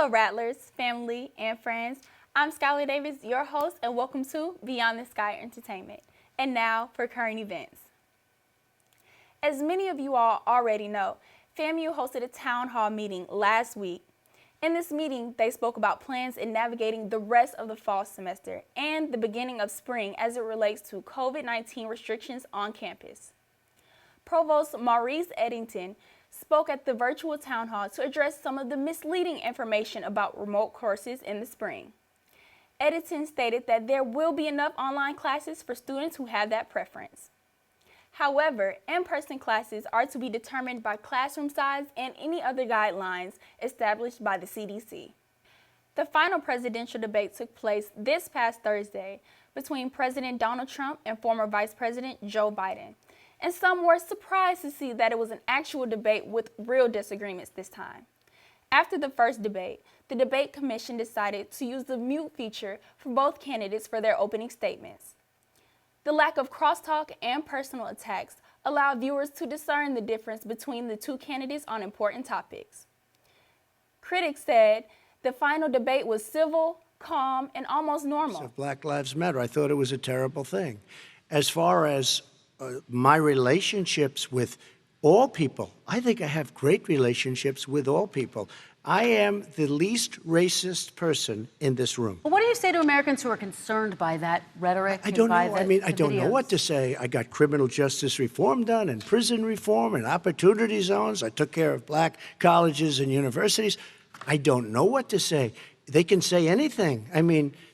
Hello, Rattlers, family, and friends. I'm Skylar Davis, your host, and welcome to Beyond the Sky Entertainment. And now for current events. As many of you all already know, FAMU hosted a town hall meeting last week. In this meeting, they spoke about plans in navigating the rest of the fall semester and the beginning of spring as it relates to COVID-19 restrictions on campus. Provost Maurice Eddington spoke at the virtual town hall to address some of the misleading information about remote courses in the spring. Eddington stated that there will be enough online classes for students who have that preference. However, in-person classes are to be determined by classroom size and any other guidelines established by the CDC. The final presidential debate took place this past Thursday between President Donald Trump and former Vice President Joe Biden. And some were surprised to see that it was an actual debate with real disagreements this time. After the first debate, the debate commission decided to use the mute feature for both candidates for their opening statements. The lack of crosstalk and personal attacks allowed viewers to discern the difference between the two candidates on important topics. Critics said the final debate was civil, calm, and almost normal. Of Black Lives Matter, I thought it was a terrible thing. As far as my relationships with all people, I think I have great relationships with all people. I am the least racist person in this room. Well, what do you say to Americans who are concerned by that rhetoric? I don't know. I don't know what videos? to say. I got criminal justice reform done and prison reform and opportunity zones. I took care of black colleges and universities. I don't know what to say. They can say anything.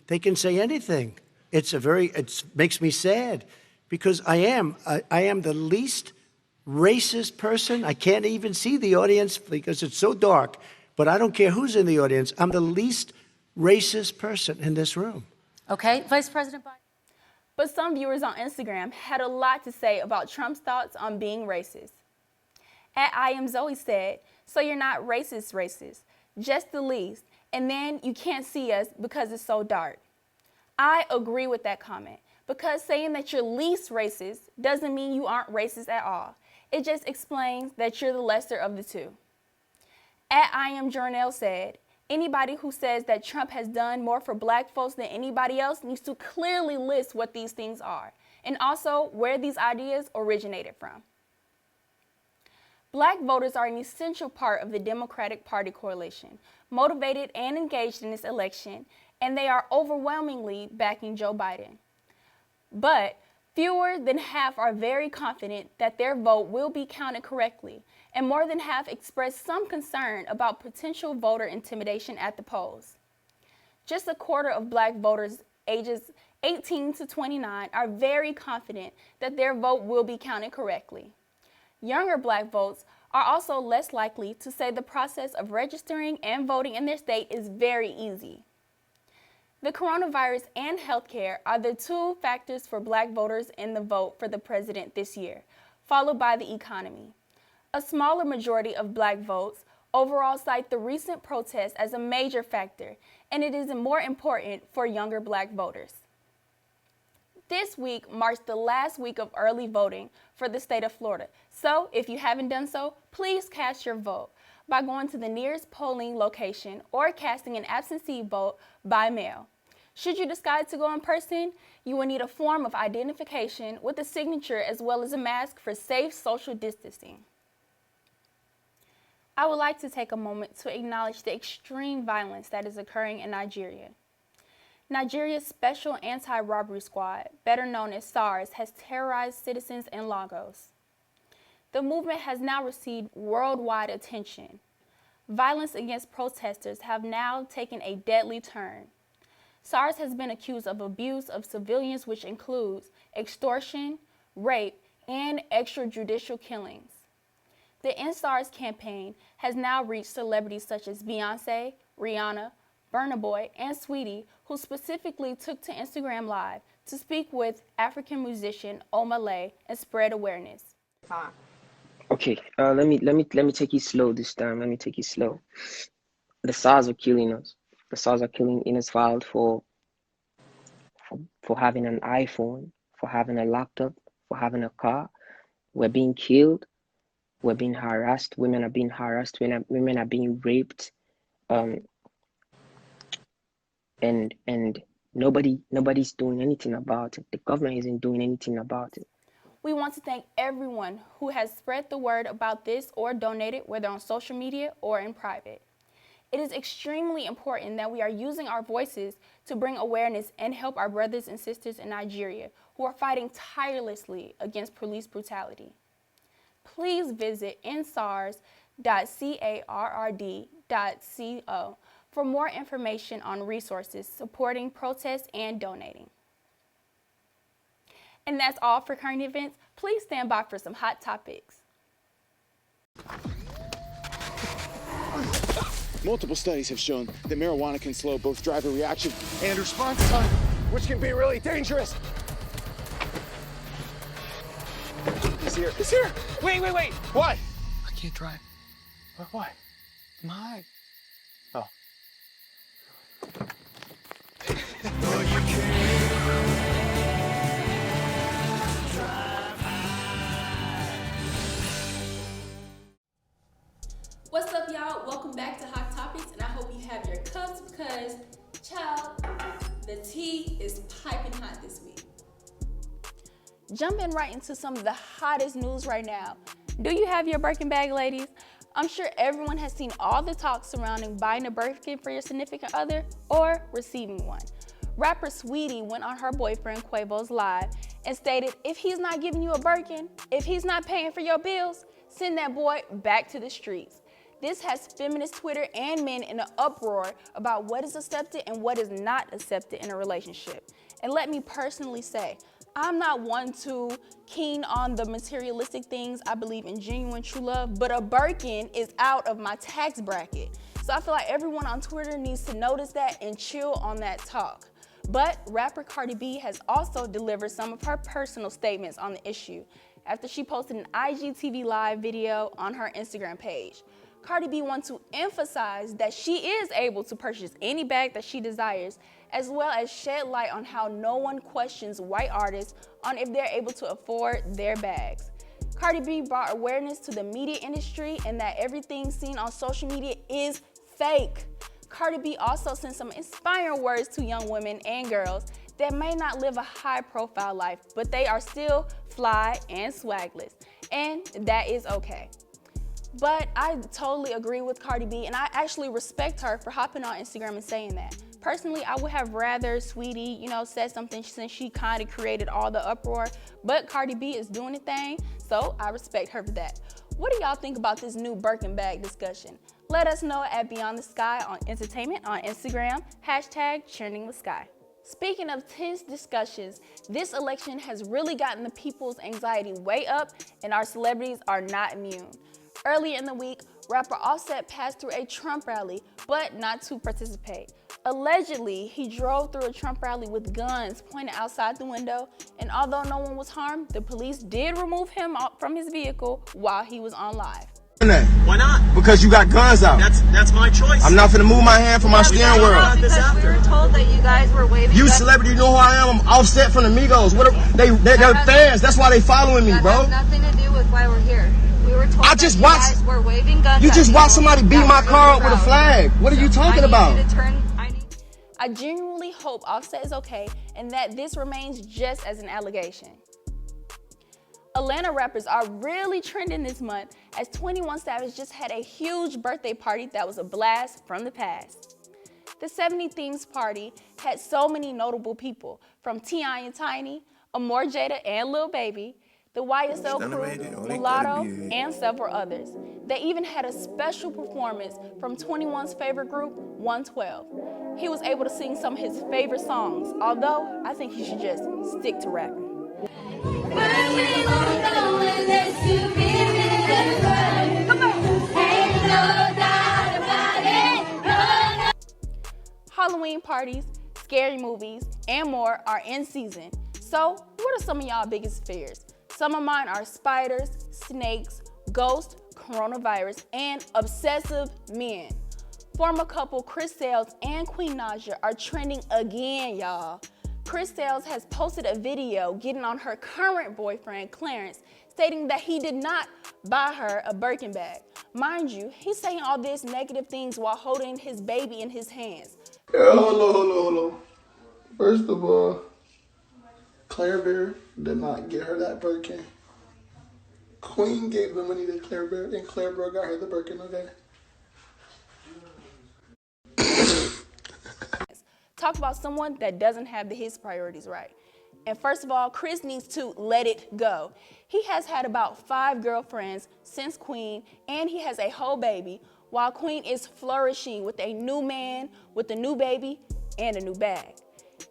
They can say anything. It makes me sad because I am the least racist person. I can't even see the audience because it's so dark. But I don't care who's in the audience. I'm the least racist person in this room. Okay, Vice President Biden. But some viewers on Instagram had a lot to say about Trump's thoughts on being racist. At I Am Zoe said, "So you're not racist, just the least, and then you can't see us because it's so dark." I agree with that comment because saying that you're least racist doesn't mean you aren't racist at all. It just explains that you're the lesser of the two. At I Am Journal said, "Anybody who says that Trump has done more for black folks than anybody else needs to clearly list what these things are and also where these ideas originated from." Black voters are an essential part of the Democratic Party coalition, motivated and engaged in this election, and they are overwhelmingly backing Joe Biden. But fewer than half are very confident that their vote will be counted correctly, and more than half expressed some concern about potential voter intimidation at the polls. Just a quarter of black voters ages 18 to 29 are very confident that their vote will be counted correctly. Younger black votes are also less likely to say the process of registering and voting in their state is very easy. The coronavirus and healthcare are the two factors for black voters in the vote for the president this year, followed by the economy. A smaller majority of black votes overall cite the recent protests as a major factor, and it is more important for younger black voters. This week marks the last week of early voting for the state of Florida. So if you haven't done so, please cast your vote by going to the nearest polling location or casting an absentee vote by mail. Should you decide to go in person, you will need a form of identification with a signature as well as a mask for safe social distancing. I would like to take a moment to acknowledge the extreme violence that is occurring in Nigeria. Nigeria's Special Anti-Robbery Squad, better known as SARS, has terrorized citizens in Lagos. The movement has now received worldwide attention. Violence against protesters have now taken a deadly turn. SARS has been accused of abuse of civilians, which includes extortion, rape, and extrajudicial killings. The End SARS campaign has now reached celebrities such as Beyonce, Rihanna, Burna Boy, and Sweetie, who specifically took to Instagram Live to speak with African musician Omalay and spread awareness. Okay, let me take it slow this time. Let me take it slow. The SARS are killing us. The SARS are killing innocent for having an iPhone, for having a laptop, for having a car. We're being killed. We're being harassed. Women are being harassed. Women are being raped. and nobody's doing anything about it. The government isn't doing anything about it. We want to thank everyone who has spread the word about this or donated, whether on social media or in private. It is extremely important that we are using our voices to bring awareness and help our brothers and sisters in Nigeria who are fighting tirelessly against police brutality. Please visit nsars.carrd.co for more information on resources supporting protests and donating. And that's all for current events. Please stand by for some hot topics. Multiple studies have shown that marijuana can slow both driver reaction and response time, which can be really dangerous. He's here. He's here. Wait. What? I can't drive. Why? I'm high. Oh. What's up, y'all? Welcome back to Hot Topics, and I hope you have your cups because, child, the tea is piping hot this week. Jumping right into some of the hottest news right now. Do you have your Birkin bag, ladies? I'm sure everyone has seen all the talk surrounding buying a Birkin for your significant other or receiving one. Rapper Saweetie went on her boyfriend Quavo's live and stated, if he's not giving you a Birkin, if he's not paying for your bills, send that boy back to the streets. This has feminist Twitter and men in an uproar about what is accepted and what is not accepted in a relationship. And let me personally say, I'm not one too keen on the materialistic things. I believe in genuine true love, but a Birkin is out of my tax bracket. So I feel like everyone on Twitter needs to notice that and chill on that talk. But rapper Cardi B has also delivered some of her personal statements on the issue after she posted an IGTV live video on her Instagram page. Cardi B wants to emphasize that she is able to purchase any bag that she desires, as well as shed light on how no one questions white artists on if they're able to afford their bags. Cardi B brought awareness to the media industry and that everything seen on social media is fake. Cardi B also sent some inspiring words to young women and girls that may not live a high-profile life, but they are still fly and swagless, and that is okay. But I totally agree with Cardi B, and I actually respect her for hopping on Instagram and saying that. Personally, I would have rather Saweetie, said something since she kind of created all the uproar, but Cardi B is doing a thing, so I respect her for that. What do y'all think about this new Birkin bag discussion? Let us know at Beyond the Sky on Entertainment on Instagram, #TrendingTheSky. Speaking of tense discussions, this election has really gotten the people's anxiety way up, and our celebrities are not immune. Earlier in the week, rapper Offset passed through a Trump rally, but not to participate. Allegedly, he drove through a Trump rally with guns pointed outside the window, and although no one was harmed, the police did remove him from his vehicle while he was on live. Why not? Because you got guns out. That's my choice. I'm not finna move my hand from my steering wheel. Because we were told that you guys were waving. You celebrity know who I am. I'm Offset from the Migos. They're fans. That's why they following me, That bro. has nothing to do with why we're here. We were told I just that watched- you guys were waving guns. You at just watched people somebody beat that my were car up with a around. flag. What are you talking about? I genuinely hope Offset is okay and that this remains just as an allegation. Atlanta rappers are really trending this month as 21 Savage just had a huge birthday party that was a blast from the past. The 70 Themes party had so many notable people, from T.I. and Tiny, Amor Jada and Lil Baby, the YSL crew, Mulatto, and several others. They even had a special performance from 21's favorite group, 112. He was able to sing some of his favorite songs, although I think he should just stick to rapping. Halloween parties, scary movies, and more are in season. So, what are some of y'all biggest fears? Some of mine are spiders, snakes, ghosts, coronavirus, and obsessive men. Former couple Chris Sails and Queen Naja are trending again, y'all. Chris Sails has posted a video getting on her current boyfriend, Clarence, stating that he did not buy her a Birkin bag. Mind you, he's saying all this negative things while holding his baby in his hands. Hold on. First of all, Claire Bear did not get her that Birkin. Queen gave the money to Claire Bear, and Claire Bear got her the Birkin, okay? Talk about someone that doesn't have his priorities right. And first of all, Chris needs to let it go. He has had about 5 girlfriends since Queen, and he has a whole baby, while Queen is flourishing with a new man, with a new baby, and a new bag.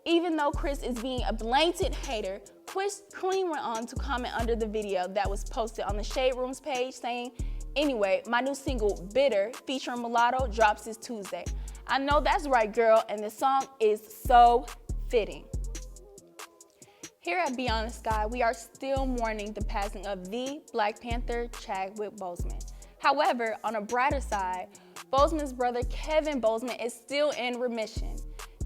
Even though Chris is being a blatant hater, Queen went on to comment under the video that was posted on the Shade Room's page saying, "Anyway, my new single, Bitter, featuring Mulatto, drops this Tuesday. I know that's right, girl, and the song is so fitting." Here at Beyond the Sky, we are still mourning the passing of the Black Panther, Chadwick Boseman. However, on a brighter side, Boseman's brother Kevin Boseman is still in remission.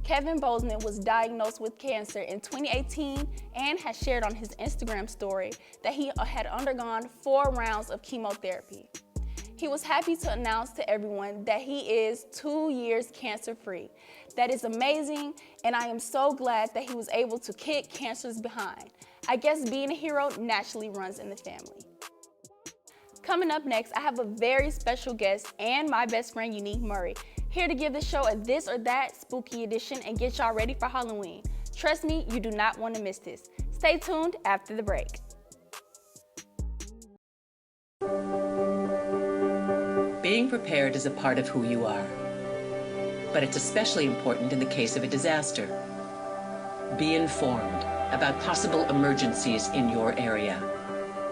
Kevin Boseman was diagnosed with cancer in 2018 and has shared on his Instagram story that he had undergone 4 rounds of chemotherapy. He was happy to announce to everyone that he is 2 years cancer-free. That is amazing, and I am so glad that he was able to kick cancers behind. I guess being a hero naturally runs in the family. Coming up next, I have a very special guest and my best friend, Unique Murray, here to give the show a This or That spooky edition and get y'all ready for Halloween. Trust me, you do not want to miss this. Stay tuned after the break. Being prepared is a part of who you are, but it's especially important in the case of a disaster. Be informed about possible emergencies in your area.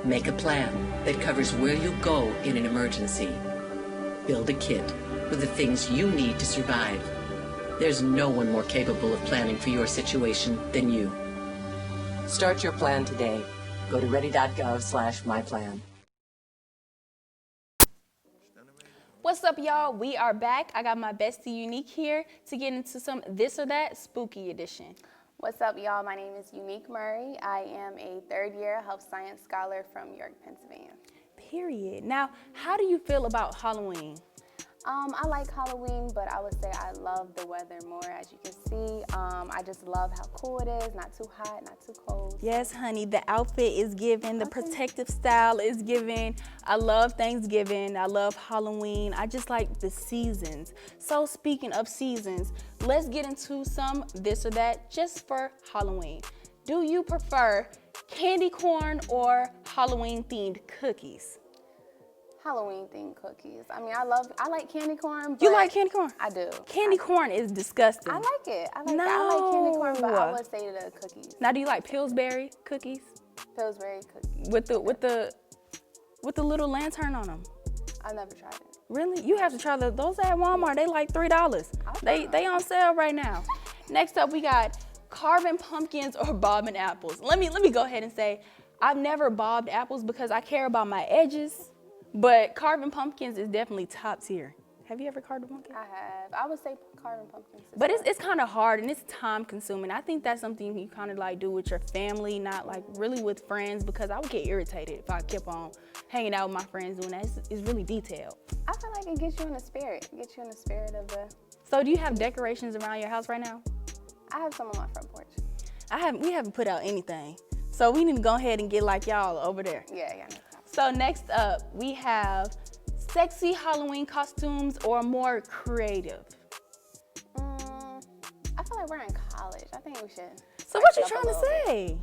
Make a plan that covers where you'll go in an emergency. Build a kit with the things you need to survive. There's no one more capable of planning for your situation than you. Start your plan today. Go to ready.gov/myplan. What's up, y'all? We are back. I got my bestie Unique here to get into some This or That spooky edition. What's up, y'all? My name is Unique Murray. I am a 3rd-year health science scholar from York, Pennsylvania. Period. Now, how do you feel about Halloween? I like Halloween, but I would say I love the weather more. As you can see, I just love how cool it is. Not too hot, not too cold. Yes, honey, the outfit is given, the protective style is given. I love Thanksgiving, I love Halloween. I just like the seasons. So speaking of seasons, let's get into some This or That just for Halloween. Do you prefer candy corn or Halloween themed cookies? Halloween themed cookies. I mean, I like candy corn. But you like candy corn? I do. Candy corn is disgusting. I like it. I like candy corn, but I would say the cookies. Now, do you like Pillsbury cookies? Pillsbury cookies. With the little lantern on them. I've never tried it. Really? You have to try those at Walmart. They like $3. They on sale right now. Next up, we got carving pumpkins or bobbing apples. Let me go ahead and say I've never bobbed apples because I care about my edges. But carving pumpkins is definitely top tier. Have you ever carved a pumpkin? I have. I would say carving pumpkins. But it's kind of hard and it's time consuming. I think that's something you kind of like do with your family, not like really with friends, because I would get irritated if I kept on hanging out with my friends doing that. It's really detailed. I feel like it gets you in the spirit. It gets you in the spirit of the... So do you have decorations around your house right now? I have some on my front porch. We haven't put out anything. So we need to go ahead and get like y'all over there. Yeah. So next up, we have sexy Halloween costumes or more creative? I feel like we're in college. I think we should. So what you trying to say?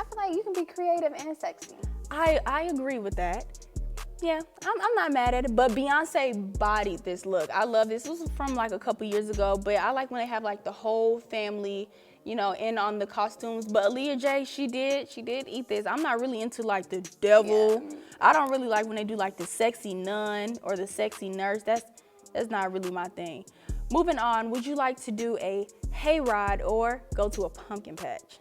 I feel like you can be creative and sexy. I agree with that. Yeah, I'm not mad at it, but Beyonce bodied this look. I love this. This was from like a couple years ago, but I like when they have like the whole family, you know, in on the costumes. But Aaliyah J, she did eat this. I'm not really into like the devil. Yeah. I don't really like when they do like the sexy nun or the sexy nurse. That's not really my thing. Moving on, would you like to do a hayride or go to a pumpkin patch?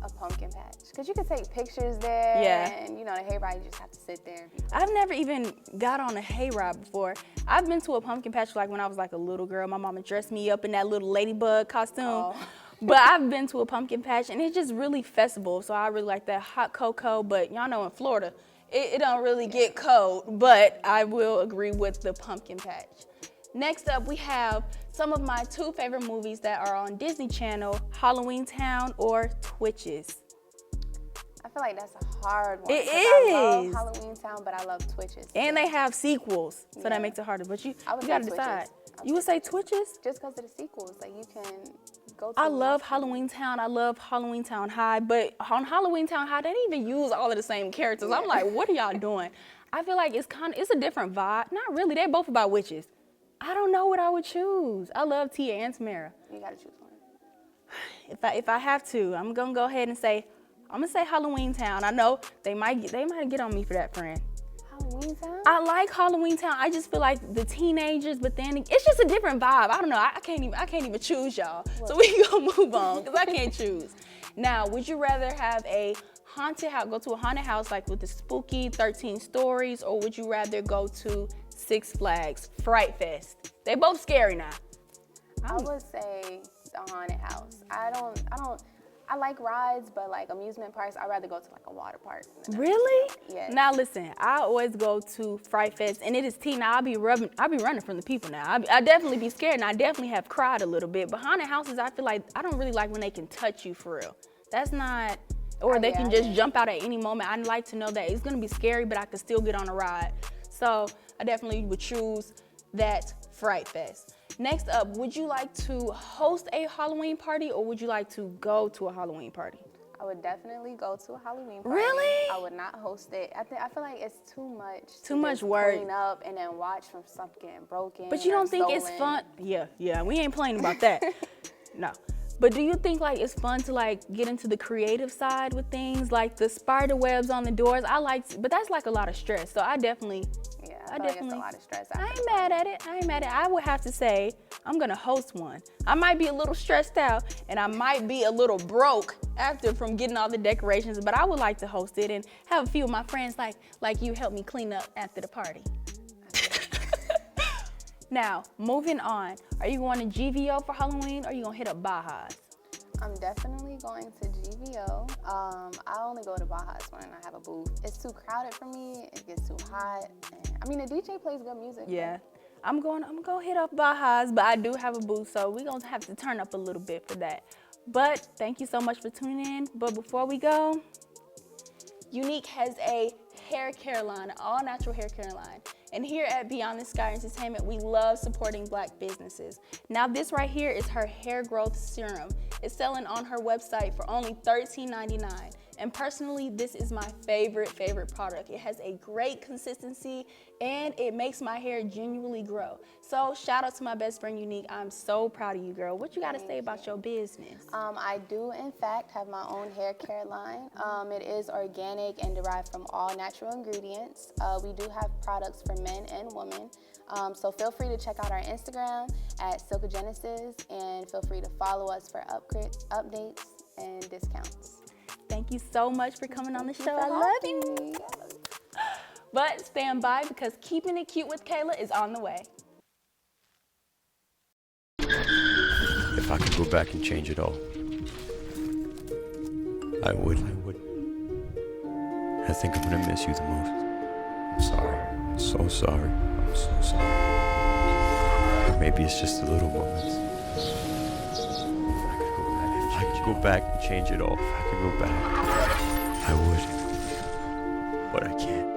A pumpkin patch, because you can take pictures there. Yeah. And you know, the hayride, you just have to sit there. I've never even got on a hayride before. I've been to a pumpkin patch like when I was like a little girl. My mama dressed me up in that little ladybug costume. Oh. But I've been to a pumpkin patch and it's just really festival. So I really like that hot cocoa. But y'all know in Florida, it don't really get cold. But I will agree with the pumpkin patch. Next up, we have some of my 2 favorite movies that are on Disney Channel, Halloween Town or Twitches. I feel like that's a hard one. It 'cause I is. love Halloween Town, but I love Twitches. And they have sequels, so Yeah. that makes it harder. But you I would gotta say decide. Twitches. You would say Twitches? Just because of the sequels, like you can go to. I love Halloween Town. I love Halloween Town High, but on Halloween Town High, they didn't even use all of the same characters. I'm like, what are y'all doing? I feel like it's a different vibe. Not really. They're both about witches. I don't know what I would choose. I love Tia and Tamara. You gotta choose one. If I have to, I'm gonna go ahead and say Halloween Town. I know they might get on me for that, friend. Halloween Town? I like Halloween Town. I just feel like the teenagers, but then it's just a different vibe. I don't know. I can't even choose, y'all. So we can go move on because I can't choose. Now, would you rather have a haunted house, go to a haunted house like with the spooky 13 stories, or would you rather go to Six Flags Fright Fest? They both scary now. I would say the haunted house. I like rides, but like amusement parks, I'd rather go to like a water park. Really? Yeah. Now listen, I always go to Fright Fest, and it is tea. Now I'll be running from the people now. I definitely be scared, and I definitely have cried a little bit. But haunted houses, I feel like I don't really like when they can touch you for real. That's not, or they can just jump out at any moment. I like to know that it's gonna be scary, but I can still get on a ride. So I definitely would choose that Fright Fest. Next up, would you like to host a Halloween party or would you like to go to a Halloween party? I would definitely go to a Halloween party. Really? I would not host it. I feel like it's too much. Too much work. Clean up and then watch from stuff getting broken. But you don't think it's fun? Yeah, we ain't playing about that. No. But do you think like it's fun to like get into the creative side with things like the spider webs on the doors? But that's like a lot of stress. So I definitely. I feel like it's a lot of stress. I ain't mad at it. I would have to say I'm gonna host one. I might be a little stressed out and I might be a little broke after from getting all the decorations, but I would like to host it and have a few of my friends like you help me clean up after the party. Now, moving on. Are you going to GVO for Halloween or are you gonna hit up Baja's? I'm definitely going to GVO. I only go to Baja's when I have a booth. It's too crowded for me. It gets too hot. And, the DJ plays good music. Yeah. I'm gonna hit up Baja's, but I do have a booth, so we're gonna have to turn up a little bit for that. But thank you so much for tuning in. But before we go, Unique has a hair care line, an all-natural hair care line. And here at Beyond the Sky Entertainment, we love supporting Black businesses. Now this right here is her hair growth serum. It's selling on her website for only $13.99. And personally, this is my favorite product. It has a great consistency and it makes my hair genuinely grow. So shout out to my best friend Unique. I'm so proud of you, girl. What you gotta say about your business? I do in fact have my own hair care line. It is organic and derived from all natural ingredients. We do have products for men and women. So feel free to check out our Instagram at Silkagenesis and feel free to follow us for updates and discounts. Thank you so much for coming on the show. I love you. But stand by because Keeping It Cute with Kayla is on the way. If I could go back and change it all, I would. I think I'm gonna miss you the most. I'm sorry. I'm so sorry. I'm so sorry. Or maybe it's just the little moments. If I could go back and change it all. If I could go back, I would. But I can't.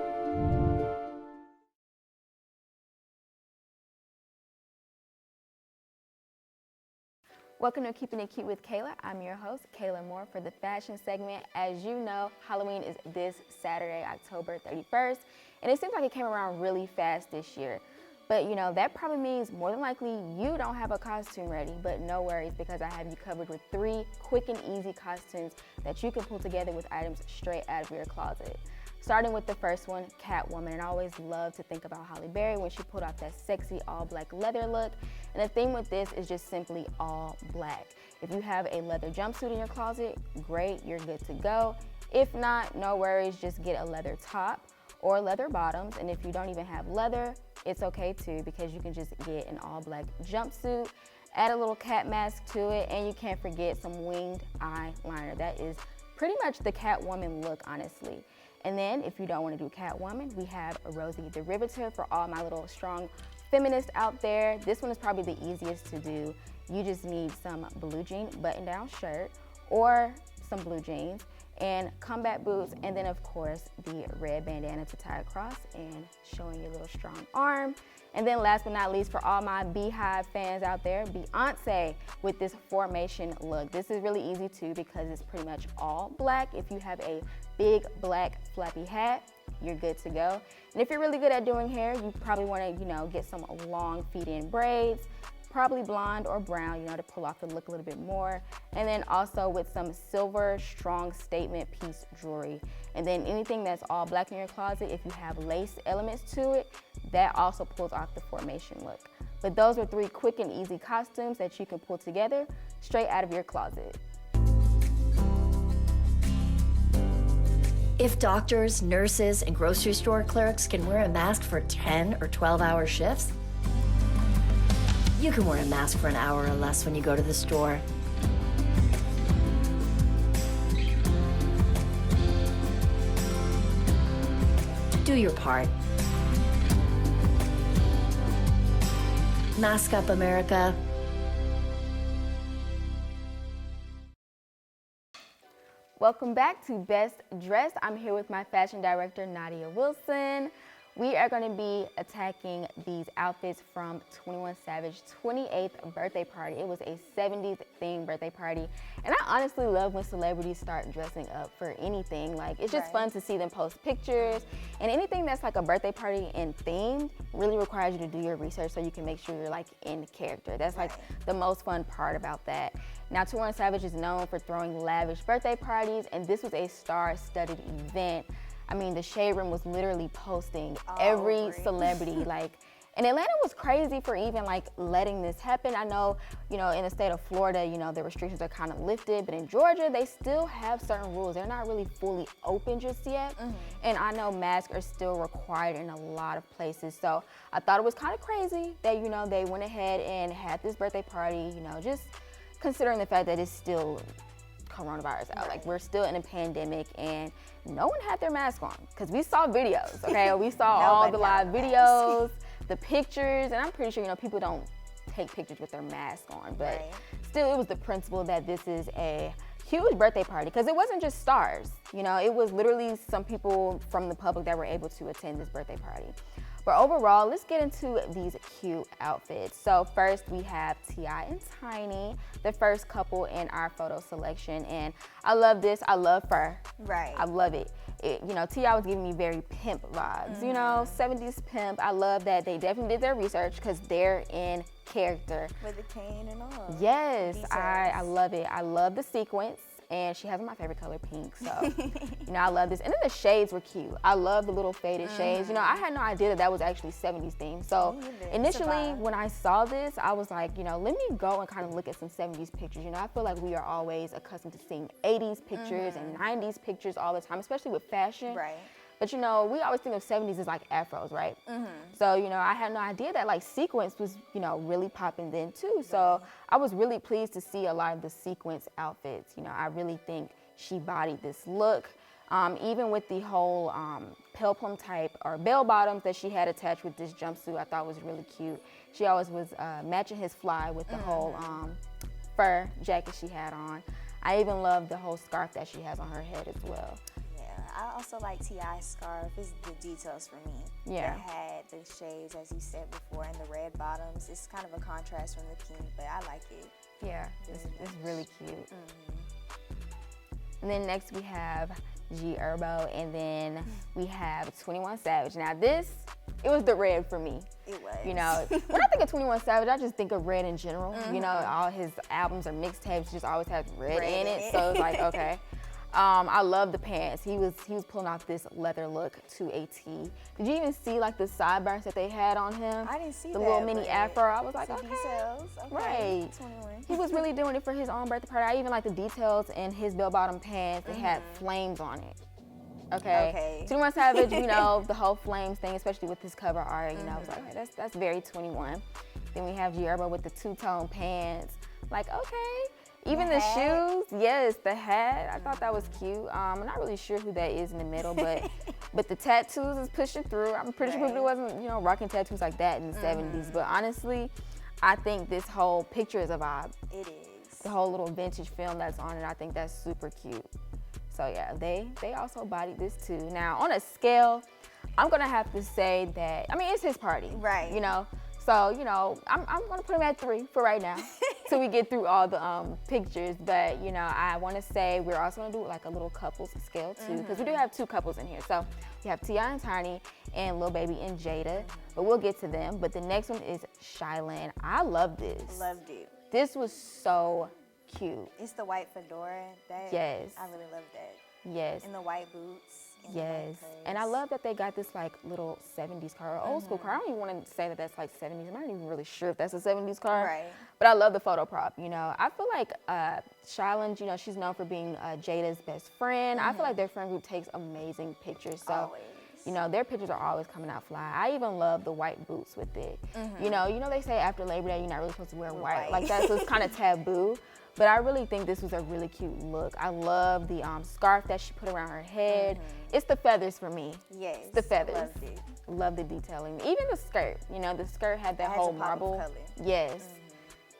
Welcome to Keeping It Cute with Kayla. I'm your host, Kayla Moore, for the fashion segment. As you know, Halloween is this Saturday, October 31st, and it seems like it came around really fast this year. But that probably means more than likely you don't have a costume ready, but no worries because I have you covered with 3 quick and easy costumes that you can pull together with items straight out of your closet. Starting with the first one, Catwoman. And I always love to think about Halle Berry when she pulled off that sexy all black leather look. And the theme with this is just simply all black. If you have a leather jumpsuit in your closet, great, you're good to go. If not, no worries, just get a leather top or leather bottoms. And if you don't even have leather, it's okay too, because you can just get an all black jumpsuit, add a little cat mask to it, and you can't forget some winged eyeliner. That is pretty much the Catwoman look, honestly. And then if you don't want to do Catwoman, we have Rosie the Riveter for all my little strong feminists out there, this one is probably the easiest to do. You just need some blue jean button-down shirt or some blue jeans and combat boots, and then of course the red bandana to tie across and showing your little strong arm. And then last but not least, for all my Beehive fans out there, Beyonce with this formation look. This is really easy too because it's pretty much all black. If you have a big black flappy hat, you're good to go. And if you're really good at doing hair, you probably wanna, get some long feed-in braids, probably blonde or brown, to pull off the look a little bit more. And then also with some silver, strong statement piece jewelry. And then anything that's all black in your closet, if you have lace elements to it, that also pulls off the formation look. But those are 3 quick and easy costumes that you can pull together straight out of your closet. If doctors, nurses, and grocery store clerks can wear a mask for 10 or 12-hour shifts, you can wear a mask for an hour or less when you go to the store. Do your part. Mask up, America. Welcome back to Best Dressed. I'm here with my fashion director, Nadia Wilson. We are going to be attacking these outfits from 21 Savage 28th birthday party. It was a 70s themed birthday party. And I honestly love when celebrities start dressing up for anything. Like, it's just fun to see them post pictures. And anything that's like a birthday party and themed really requires you to do your research so you can make sure you're like in character. That's like the most fun part about that. Now, 21 Savage is known for throwing lavish birthday parties, and this was a star-studded event. I mean, the Shade Room was literally posting every celebrity, and Atlanta was crazy for even letting this happen. I know, in the state of Florida, the restrictions are kind of lifted, but in Georgia, they still have certain rules. They're not really fully open just yet. And I know masks are still required in a lot of places. So I thought it was kind of crazy that, they went ahead and had this birthday party, just considering the fact that it's still coronavirus out. Like, we're still in a pandemic and no one had their mask on because we saw videos, okay? We saw all the live videos, the pictures, and I'm pretty sure, people don't take pictures with their mask on, but still it was the principle that this is a huge birthday party because it wasn't just stars, it was literally some people from the public that were able to attend this birthday party. But overall, let's get into these cute outfits. So first we have T.I. and Tiny, the first couple in our photo selection. And I love this, I love fur. I love it. T.I. was giving me very pimp vibes, 70s pimp. I love that they definitely did their research because they're in character. With the cane and all. Yes, I love it. I love the sequence. And she has my favorite color, pink, so, I love this. And then the shades were cute. I love the little faded shades. I had no idea that was actually 70s theme. So initially, when I saw this, I was like, let me go and kind of look at some 70s pictures. I feel like we are always accustomed to seeing 80s pictures and 90s pictures all the time, especially with fashion. But we always think of 70s as like afros, right? So, I had no idea that sequence was, really popping then too. So I was really pleased to see a lot of the sequence outfits. I really think she bodied this look. Even with the whole peplum type or bell bottoms that she had attached with this jumpsuit, I thought was really cute. She always was matching his fly with the whole fur jacket she had on. I even love the whole scarf that she has on her head as well. I also like T.I.'s scarf. It's the details for me. Yeah. It had the shades, as you said before, and the red bottoms. It's kind of a contrast from the pink, but I like it. Yeah, it's really cute. And then next we have G Herbo, and then we have 21 Savage. Now this, it was the red for me. It was. When I think of 21 Savage, I just think of red in general. All his albums or mixtapes just always have red in it. So it's like, okay. I love the pants. He was pulling off this leather look to a T. Did you even see the sideburns that they had on him? I didn't see the that. The little mini afro. I was like, okay. Details. Right. 21. He was really doing it for his own birthday party. I even like the details in his bell-bottom pants. They had flames on it. Okay. 21 Savage, the whole flames thing, especially with his cover art, I was like, okay, that's very 21. Then we have G Herbo with the two-tone pants. Like, okay. Even the shoes, yes, the hat, I thought that was cute. I'm not really sure who that is in the middle, but But the tattoos is pushing through. I'm pretty sure people wasn't, you know, rocking tattoos like that in the 70s. But honestly, I think this whole picture is a vibe. It is. The whole little vintage film that's on it, I think that's super cute. So yeah, they also bodied this too. Now on a scale, I'm gonna have to say that, I mean, it's his party. Right. You know? So, you know, I'm gonna put him at 3 for right now till we get through all the pictures. But, you know, I wanna say we're also gonna do like a little couples scale too, because we do have 2 couples in here. So we have T.I. and Tiny and Lil Baby and Jada, but we'll get to them. But the next one is Shylin. I love this. Loved it. This was so cute. It's the white fedora. Yes. I really love that. Yes. And the white boots. And Yes. And I love that they got this like little 70s car, or old school car. I don't even want to say that that's like 70s. I'm not even really sure if that's a 70s car. Right. But I love the photo prop, you know. I feel like Shylin, you know, she's known for being Jada's best friend. I feel like their friend group takes amazing pictures. So, Always. you know, their pictures are always coming out fly. I even love the white boots with it. You know, they say after Labor Day, you're not really supposed to wear white. Like that's what's kind of taboo. But I really think this was a really cute look. I love the scarf that she put around her head. It's the feathers for me. Yes. It's the feathers. Loved it. Love the detailing. Even the skirt. You know, the skirt had that It has whole a pop of marble. color. Yes.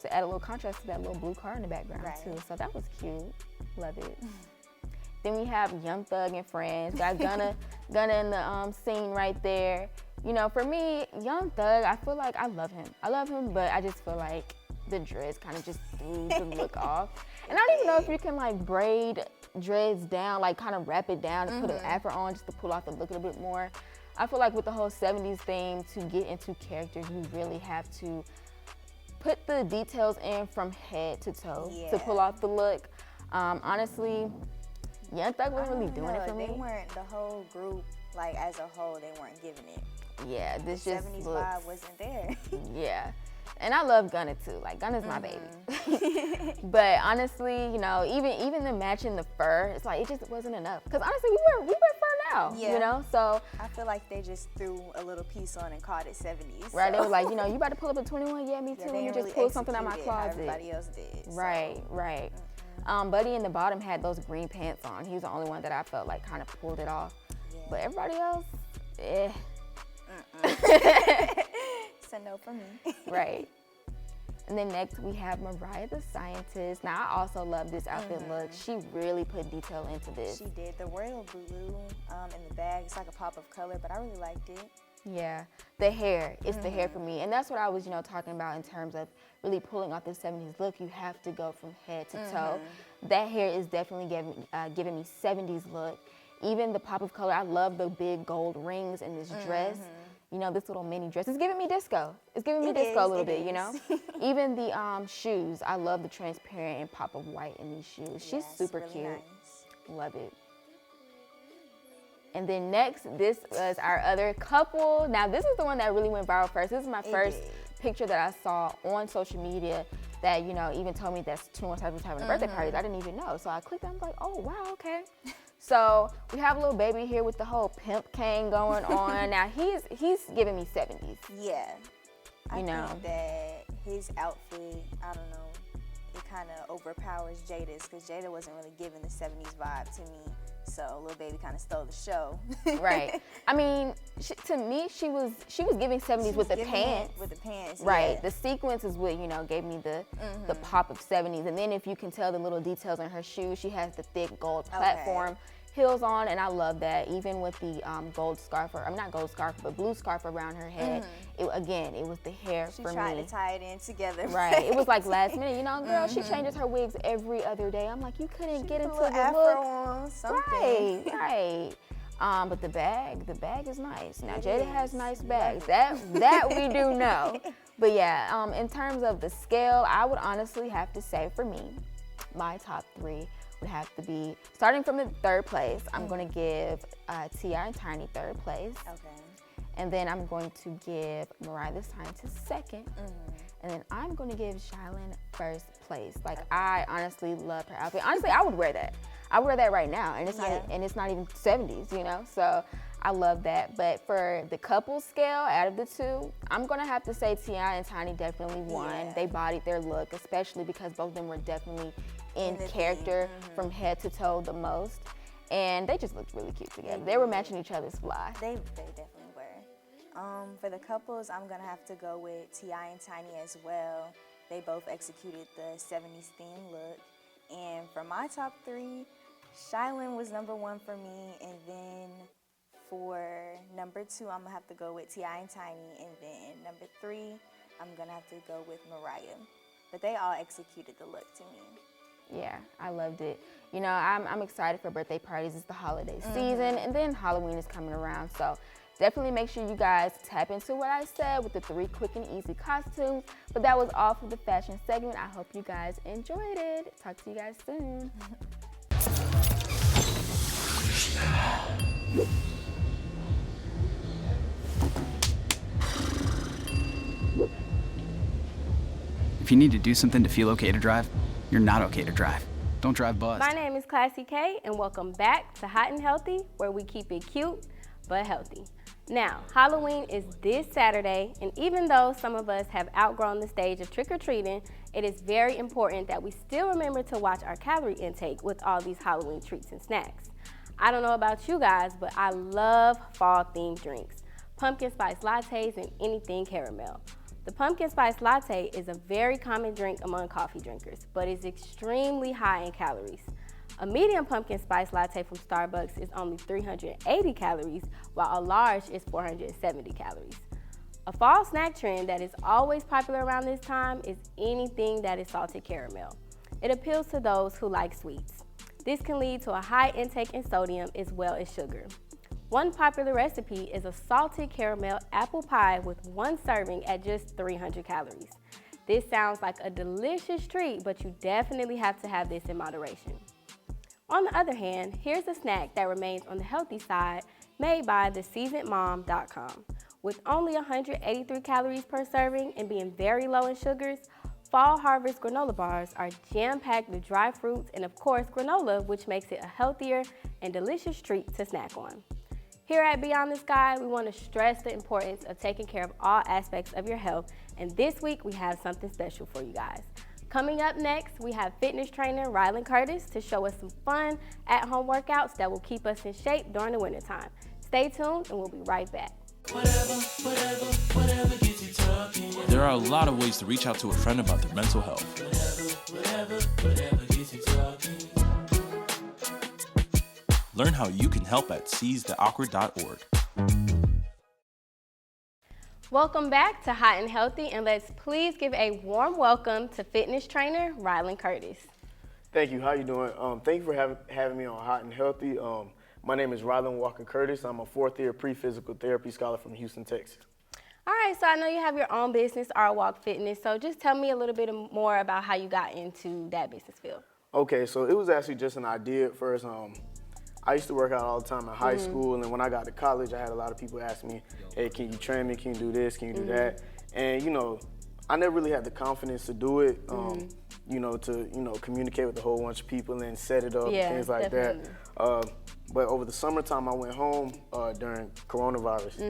To add a little contrast to that little blue car in the background Right. too. So that was cute. Love it. Then we have Young Thug and Friends. Got Gunna in the scene right there. You know, for me, Young Thug, I feel like I love him. I love him, but I just feel like the dreads kind of just threw the look off. And I don't even know if you can like braid dreads down, like kind of wrap it down and put an afro on just to pull off the look a little bit more. I feel like with the whole 70s theme, to get into characters, you really have to put the details in from head to toe to pull off the look. Honestly, Young Thug wasn't really doing it for me. They weren't, the whole group, like as a whole, they weren't giving it. Yeah, this The just 70s looks, vibe wasn't there. yeah. And I love Gunna too. Like Gunna's my baby. But honestly, you know, even the matching the fur, it's like it just wasn't enough. Because honestly, we wear fur now. Yeah. You know, so I feel like they just threw a little piece on and called it 70s. right, so. they were like, you know, you about to pull up a 21? Yeah, me too. Yeah, Let they me didn't just really pull something out my execute it how closet. everybody else did. So. Right. Buddy in the bottom had those green pants on. He was the only one that I felt like kind of pulled it off. Yeah. But everybody else, eh. It's a no for me. Right. And then next we have Mariah the Scientist. Now I also love this outfit look. She really put detail into this. She did. The royal blue in the bag, it's like a pop of color, but I really liked it. Yeah, the hair. It's the hair for me. And that's what I was, you know, talking about in terms of really pulling off the 70s look. You have to go from head to toe. That hair is definitely giving me 70s look. Even the pop of color, I love the big gold rings in this dress. You know, this little mini dress. It's giving me disco. It's giving me disco a little bit, you know? Even the shoes. I love the transparent and pop of white in these shoes. She's super really cute. nice. Love it. And then next, this was our other couple. Now, this is the one that really went viral first. This is my first picture that I saw on social media that, you know, even told me that 21 Savage was having a birthday party. I didn't even know. So I clicked on it, I was like, oh, wow, okay. So we have a little baby here with the whole pimp cane going on. Now, he's giving me 70s. Yeah. I You know. think that his outfit, I don't know, it kind of overpowers Jada's because Jada wasn't really giving the 70s vibe to me. So Lil Baby kind of stole the show. Right. I mean, to me, she was giving 70s with the pants. With the pants, Right. yeah. The sequence is what, you know, gave me the pop of 70s. And then if you can tell the little details on her shoes, she has the thick gold platform heels on, and I love that. Even with the gold scarf, or not gold scarf, but blue scarf around her head. It was the hair She for tried me. to tie it in together. Right. It was like last minute. You know, girl, she changes her wigs every other day. I'm like, you couldn't get into Put a the little afro look. on, something. Right. But the bag is nice. Now Jada has nice bags. Love That we do know. But yeah, in terms of the scale, I would honestly have to say for me, my top 3 would have to be, starting from the 3rd place, I'm going to give T.I. and Tiny 3rd place. Okay. And then I'm going to give Mariah the Scientist 2nd. And then I'm going to give Shylin 1st place. Like, I honestly love her outfit. Honestly, I would wear that. I wear that right now, and it's not even 70s, you know? So I love that. But for the couple scale, out of the 2, I'm going to have to say T.I. and Tiny definitely won. Yeah. They bodied their look, especially because both of them were definitely in the character from head to toe the most. and they just looked really cute together. They were matching each other's fly. They definitely were. For the couples, I'm gonna have to go with T.I. and Tiny as well. They both executed the 70s theme look. And for my top 3, Shylin was number 1 for me, and then for number 2, I'm gonna have to go with T.I. and Tiny, and then number 3, I'm gonna have to go with Mariah. But they all executed the look to me. Yeah, I loved it. You know, I'm excited for birthday parties. It's the holiday season, and then Halloween is coming around. So definitely make sure you guys tap into what I said with the 3 quick and easy costumes. But that was all for the fashion segment. I hope you guys enjoyed it. Talk to you guys soon. If you need to do something to feel okay to drive, you're not okay to drive. Don't drive buzzed. My name is Classy K, and welcome back to Hot and Healthy, where we keep it cute but healthy. Now, Halloween is this Saturday, and even though some of us have outgrown the stage of trick-or-treating, it is very important that we still remember to watch our calorie intake with all these Halloween treats and snacks. I don't know about you guys, but I love fall-themed drinks, pumpkin spice lattes, and anything caramel. The pumpkin spice latte is a very common drink among coffee drinkers, but is extremely high in calories. A medium pumpkin spice latte from Starbucks is only 380 calories, while a large is 470 calories. A fall snack trend that is always popular around this time is anything that is salted caramel. It appeals to those who like sweets. This can lead to a high intake in sodium as well as sugar. One popular recipe is a salted caramel apple pie with 1 serving at just 300 calories. This sounds like a delicious treat, but you definitely have to have this in moderation. On the other hand, here's a snack that remains on the healthy side, made by theseasonedmom.com. With only 183 calories per serving and being very low in sugars, Fall Harvest granola bars are jam-packed with dry fruits and, of course, granola, which makes it a healthier and delicious treat to snack on. Here at Beyond the Sky, we want to stress the importance of taking care of all aspects of your health, and this week we have something special for you guys. Coming up next, we have fitness trainer Rylan Curtis to show us some fun at-home workouts that will keep us in shape during the wintertime. Stay tuned, and we'll be right back. There are a lot of ways to reach out to a friend about their mental health. Learn how you can help at seizetheawkward.org. Welcome back to Hot and Healthy, and let's please give a warm welcome to fitness trainer Rylan Curtis. Thank you. How you doing? Thank you for having me on Hot and Healthy. My name is Rylan Walker Curtis. I'm a 4th-year pre-physical therapy scholar from Houston, Texas. All right, so I know you have your own business, R-Walk Fitness, so just tell me a little bit more about how you got into that business field. Okay, so it was actually just an idea at first. I used to work out all the time in high school, and then when I got to college, I had a lot of people ask me, hey, can you train me? Can you do this? Can you do that? And, you know, I never really had the confidence to do it, you know, to, communicate with a whole bunch of people and set it up and things like that. But over the summertime, I went home during coronavirus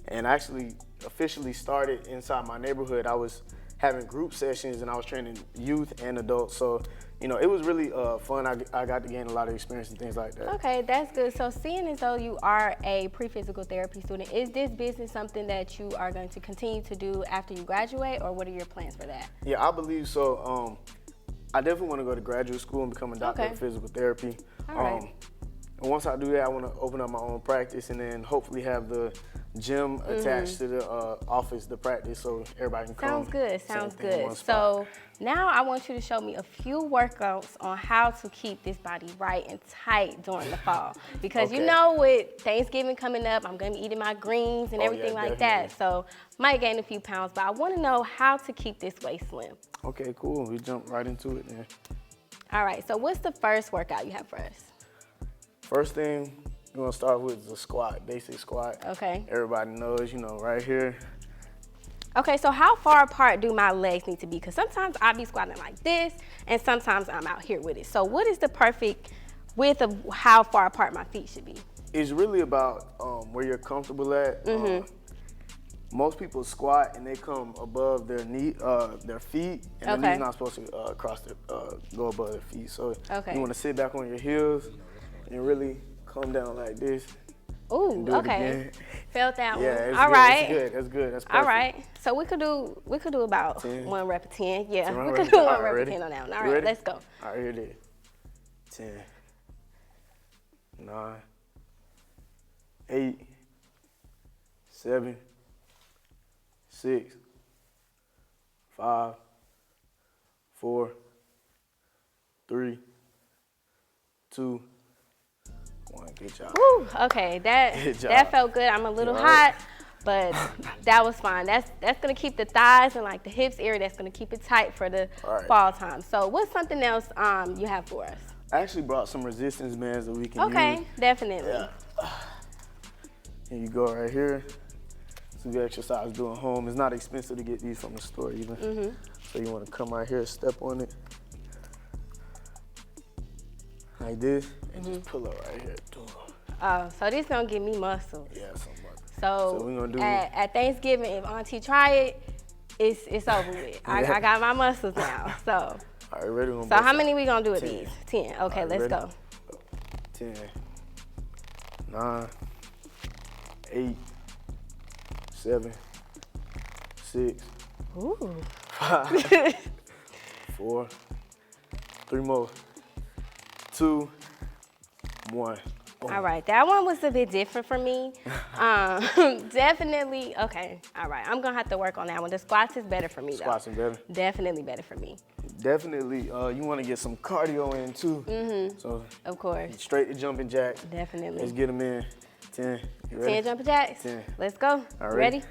and actually officially started inside my neighborhood. I was having group sessions and I was training youth and adults. So, you know, it was really fun. I got to gain a lot of experience and things like that. Okay, that's good. So seeing as though you are a pre-physical therapy student, is this business something that you are going to continue to do after you graduate, or what are your plans for that? Yeah, I believe so. I definitely want to go to graduate school and become a doctor of physical therapy. All right. And once I do that, I want to open up my own practice and then hopefully have the gym attached to the office, the practice, so everybody can come. Sounds good, sounds good. So now I want you to show me a few workouts on how to keep this body right and tight during the fall. Because you know, with Thanksgiving coming up, I'm gonna be eating my greens and everything like that. So might gain a few pounds, but I wanna know how to keep this waist slim. Okay, cool, we jump right into it then. All right, so what's the first workout you have for us? First thing we're gonna start with is a squat, basic squat. Okay. Everybody knows, you know, right here. Okay, so how far apart do my legs need to be? Because sometimes I'll be squatting like this, and sometimes I'm out here with it. So what is the perfect width of how far apart my feet should be? It's really about where you're comfortable at. Most people squat and they come above their their feet, and the knee's not supposed to go above their feet. So you want to sit back on your heels and really come down like this. Ooh, do okay. It again. Felt that one. Yeah, it's All good. right. It's good. That's good. That's perfect. All right. So we could do about 10. 1 rep of 10. Yeah, 10 we rep could of do 10. 1 All right, rep of ready? 10 on that one. All You right, ready? let's go. All right, here it is. 10, 9, 8, 7, 6, 5, 4, 3, 2, 1. Good job. Woo, okay, Good that job. felt good. I'm a little You all right? hot, but that was fine. That's gonna keep the thighs and like the hips area. That's gonna keep it tight for the All right. fall time. So what's something else you have for us? I actually brought some resistance bands that we can use. Okay, definitely. Yeah. Here you go right here. It's a good exercise to do at home. It's not expensive to get these from the store even. So you want to come right here, step on it. Like this, and just pull up right here. Oh, so this gonna give me muscles. Yeah, something like that. So, So we gonna do- at Thanksgiving, if Auntie try it, it's over with. I got my muscles now. So, All right, ready? so how many we gonna do with these? 10. Okay, right, let's ready? go. 10, 9, 8, 7, 6, Ooh. 5, 4, 3 more, 2, 1. Boom. All right, that one was a bit different for me. Definitely, okay, all right. I'm gonna have to work on that one. The squats is better for me though. Squats are better. Definitely better for me. Definitely, you want to get some cardio in too. So Of course, straight to jumping jacks. definitely. Let's get them in. 10. You ready? 10 jumping jacks. 10. Let's go. All right. Ready?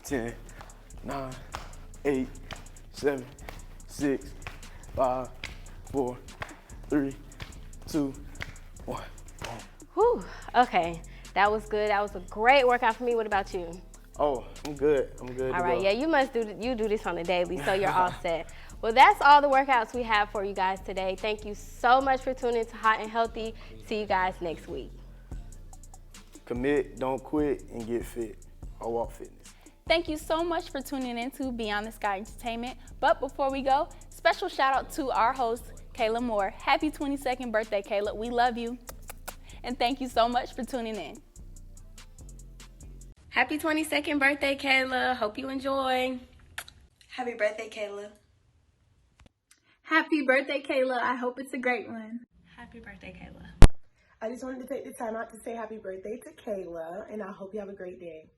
10, 9, 8, 7, 6, 5, 4, 3, 2, 1. Whew. Okay, that was good. That was a great workout for me. What about you? Oh, I'm good. I'm good. All to right, go. yeah, you do this on a daily, so you're all set. Well, that's all the workouts we have for you guys today. Thank you so much for tuning in to Hot and Healthy. See you guys next week. Commit, don't quit, and get fit. I walk fitness. Thank you so much for tuning in to Beyond the Sky Entertainment. But before we go, special shout out to our host, Kayla Moore. Happy 22nd birthday, Kayla. We love you. And thank you so much for tuning in. Happy 22nd birthday, Kayla. Hope you enjoy. Happy birthday, Kayla. Happy birthday, Kayla. I hope it's a great one. Happy birthday, Kayla. I just wanted to take the time out to say happy birthday to Kayla, and I hope you have a great day.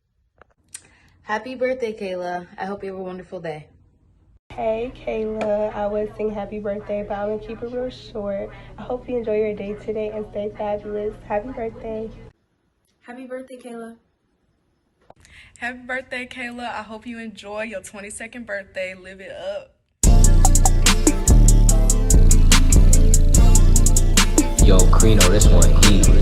Happy birthday, Kayla. I hope you have a wonderful day. Hey, Kayla. I would sing happy birthday, but I'm going to keep it real short. I hope you enjoy your day today and stay fabulous. Happy birthday. Happy birthday, Kayla. Happy birthday, Kayla. I hope you enjoy your 22nd birthday. Live it up. Yo, Crino, this one heat.